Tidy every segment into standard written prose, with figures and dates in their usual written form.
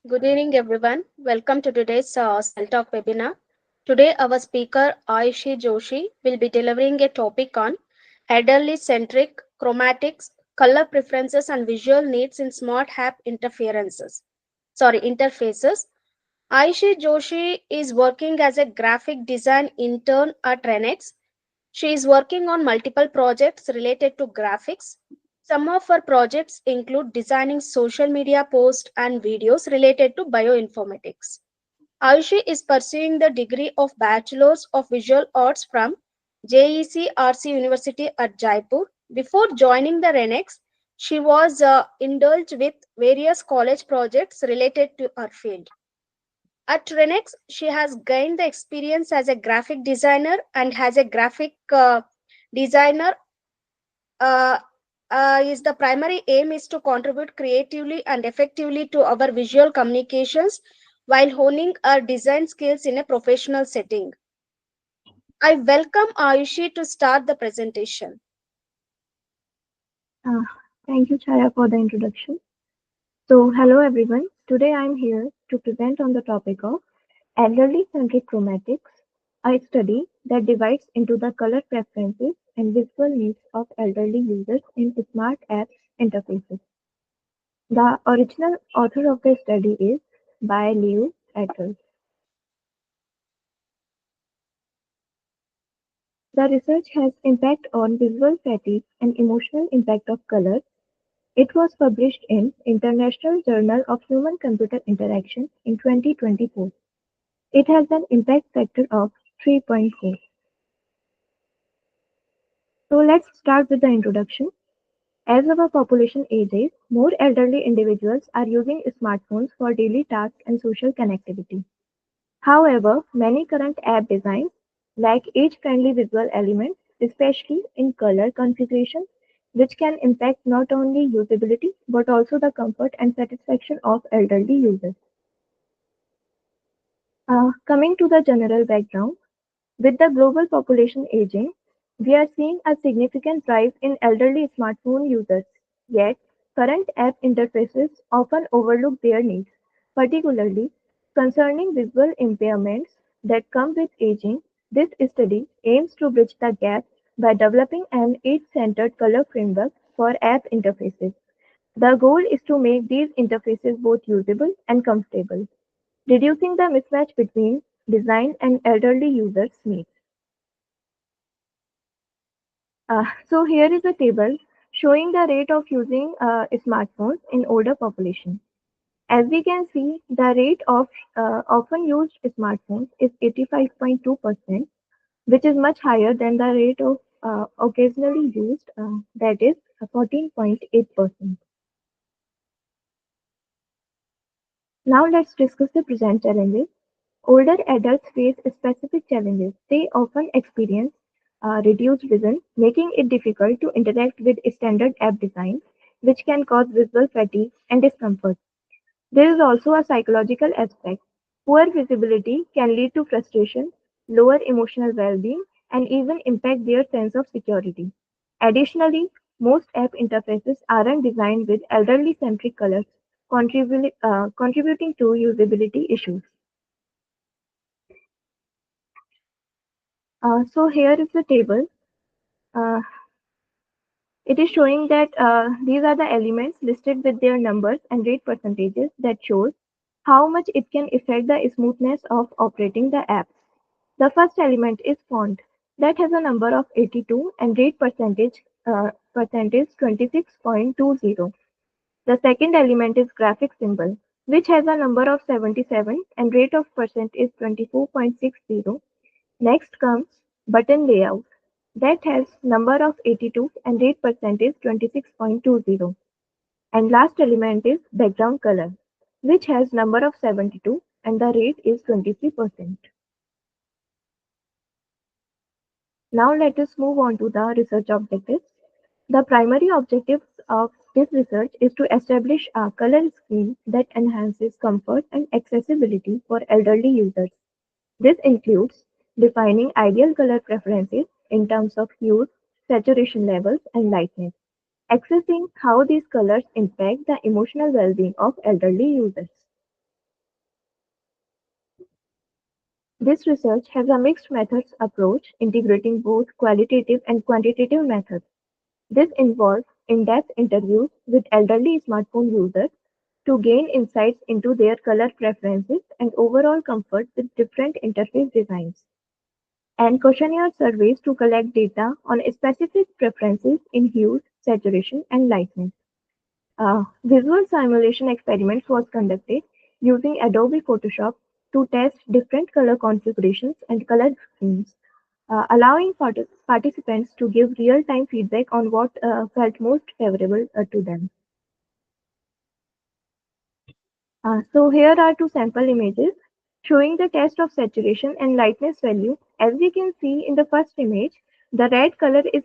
Good evening, everyone. Welcome to today's CellTalk webinar. Today, our speaker Aishi Joshi will be delivering a topic on elderly-centric chromatics, color preferences, and visual needs in smart app interfaces. Aishi Joshi is working as a graphic design intern at Renex. She is working on multiple projects related to graphics. Some of her projects include designing social media posts and videos related to bioinformatics. Ayushi is pursuing the degree of Bachelor's of Visual Arts from JEC University at Jaipur. Before joining the Renex, she was indulged with various college projects related to her field. At Renex, she has gained the experience as a graphic designer and as a graphic designer uh, is the primary aim is to contribute creatively and effectively to our visual communications while honing our design skills in a professional setting. I welcome Ayushi to start the presentation. Uh, Thank you, Chaya, for the introduction. So, hello everyone. Today I'm here to present on the topic of elderly-centric chromatics, a study that divides into the color preferences and visual needs of elderly users in smart apps interfaces. The original author of the study is by Liu et al. The research has impact on visual fatigue and emotional impact of color. It was published in International Journal of Human-Computer Interaction in 2024. It has an impact factor of 3.4. So let's start with the introduction. As our population ages, more elderly individuals are using smartphones for daily tasks and social connectivity. However, many current app designs lack age-friendly visual elements, especially in color configurations, which can impact not only usability but also the comfort and satisfaction of elderly users. Coming to the general background, with the global population aging, we are seeing a significant rise in elderly smartphone users. Yet, current app interfaces often overlook their needs, particularly concerning visual impairments that come with aging. This study aims to bridge the gap by developing an age-centered color framework for app interfaces. The goal is to make these interfaces both usable and comfortable, reducing the mismatch between design and elderly users' needs. So here is a table showing the rate of using smartphones in older population. As we can see, the rate of often used smartphones is 85.2%, which is much higher than the rate of occasionally used, that is 14.8%. Now let's discuss the present challenges. Older adults face specific challenges. They often experience reduced vision, making it difficult to interact with standard app designs, which can cause visual fatigue and discomfort. There is also a psychological aspect. Poor visibility can lead to frustration, lower emotional well being, and even impact their sense of security. Additionally, most app interfaces aren't designed with elderly centric colors, contributing to usability issues. So here is the table. Uh, it is showing that these are the elements listed with their numbers and rate percentages that shows how much it can affect the smoothness of operating the app. The first element is font that has a number of 82 and rate percentage 26.20. The second element is graphic symbol, which has a number of 77 and rate of percent is 24.60. Next comes button layout that has number of 82 and rate percent is 26.20. And last element is background color, which has number of 72 and the rate is 23%. Now let us move on to the research objectives. The primary objectives of this research is to establish a color scheme that enhances comfort and accessibility for elderly users. This includes defining ideal color preferences in terms of hues, saturation levels, and lightness. accessing how these colors impact the emotional well-being of elderly users. This research has a mixed methods approach integrating both qualitative and quantitative methods. This involves in-depth interviews with elderly smartphone users to gain insights into their color preferences and overall comfort with different interface designs, and questionnaire surveys to collect data on specific preferences in hues, saturation, and lightness. Visual simulation experiments was conducted using Adobe Photoshop to test different color configurations and color schemes, allowing participants to give real-time feedback on what felt most favorable to them. So here are two sample images showing the test of saturation and lightness value. As we can see in the first image, the red color is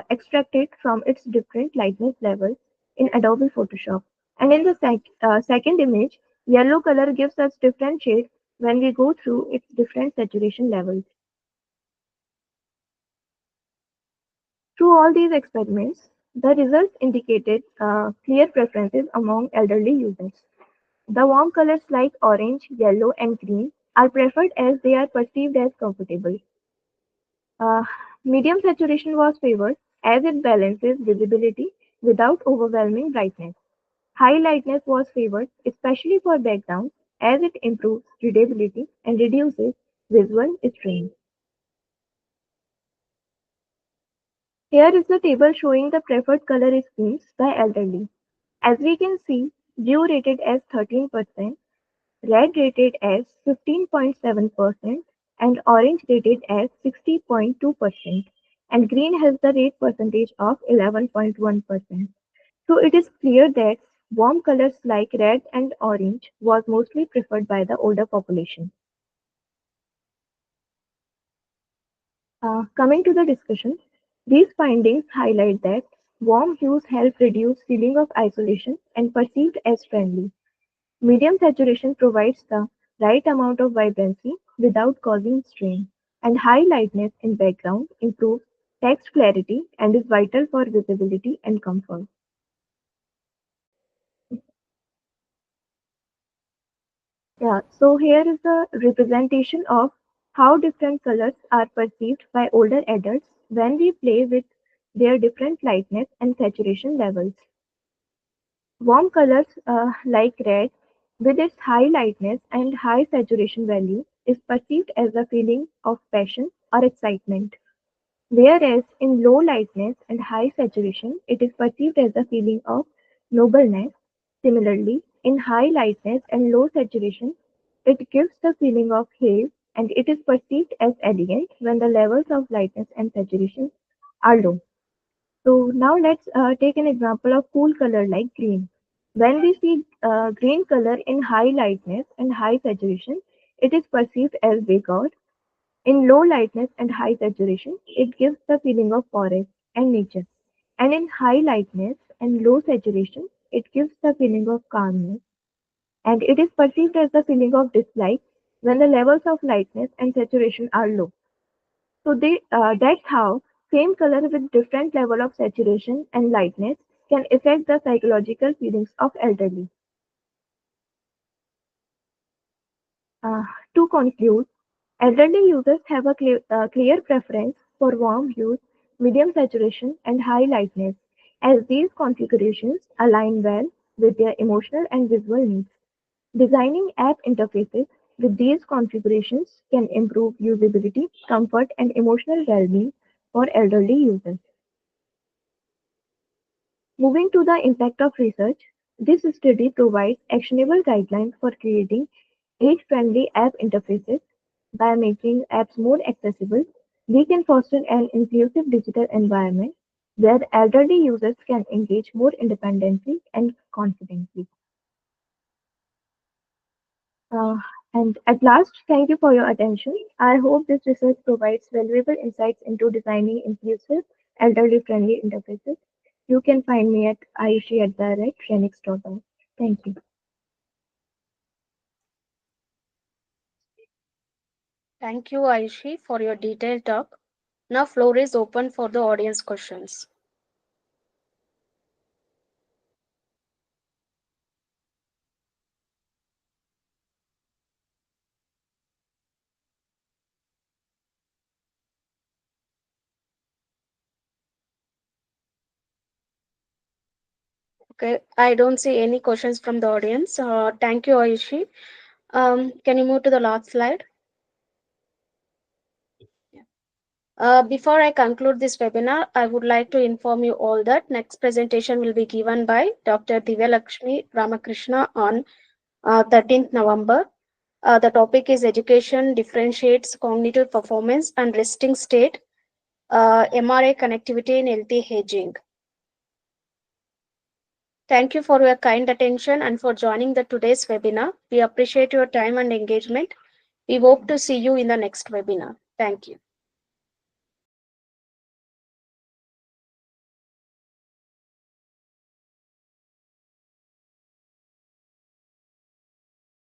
extracted from its different lightness levels in Adobe Photoshop. And in the second image, yellow color gives us different shades when we go through its different saturation levels. Through all these experiments, the results indicated clear preferences among elderly users. The warm colors like orange, yellow, and green are preferred as they are perceived as comfortable. Uh, Medium saturation was favored as it balances visibility without overwhelming brightness. High lightness was favored, especially for backgrounds, as it improves readability and reduces visual strain. Here is the table showing the preferred color schemes by elderly. As we can see, blue rated as 13%, red rated as 15.7%, and orange rated as 60.2%, and green has the rate percentage of 11.1%. So it is clear that warm colors like red and orange was mostly preferred by the older population. Coming to the discussion, these findings highlight that warm hues help reduce feeling of isolation and perceived as friendly. Medium saturation provides the right amount of vibrancy without causing strain, and high lightness in background improves text clarity and is vital for visibility and comfort. Yeah, so here is the representation of how different colors are perceived by older adults when we play with their different lightness and saturation levels. Warm colors like red, with its high lightness and high saturation value, is perceived as a feeling of passion or excitement, whereas in low lightness and high saturation, it is perceived as a feeling of nobleness. Similarly, in high lightness and low saturation, it gives the feeling of haze and it is perceived as elegant when the levels of lightness and saturation are low. So now let's take an example of cool color like green. When we see green color in high lightness and high saturation, it is perceived as vigor. In low lightness and high saturation, it gives the feeling of forest and nature. And in high lightness and low saturation, it gives the feeling of calmness. And it is perceived as the feeling of dislike when the levels of lightness and saturation are low. So that's how same color with different level of saturation and lightness can affect the psychological feelings of elderly. Uh, to conclude, elderly users have a clear preference for warm hues, medium saturation, and high lightness, as these configurations align well with their emotional and visual needs. Designing app interfaces with these configurations can improve usability, comfort, and emotional well-being for elderly users. Moving to the impact of research, this study provides actionable guidelines for creating age-friendly app interfaces. By making apps more accessible, we can foster an inclusive digital environment where elderly users can engage more independently and confidently. Uh, and at last, thank you for your attention. I hope this research provides valuable insights into designing inclusive, elderly-friendly interfaces. You can find me at ayushi@phoenix.org. Thank you. Thank you, Aishi, for your detailed talk. Now, floor is open for the audience questions. Okay, I don't see any questions from the audience. Thank you, Ayushi. Can you move to the last slide? Before I conclude this webinar, I would like to inform you all that next presentation will be given by Dr. Divya Lakshmi Ramakrishna on 13th November. The topic is Education Differentiates Cognitive Performance and Resting State, MRI Connectivity in Healthy Aging. Thank you for your kind attention and for joining the today's webinar. We appreciate your time and engagement. We hope to see you in the next webinar. Thank you.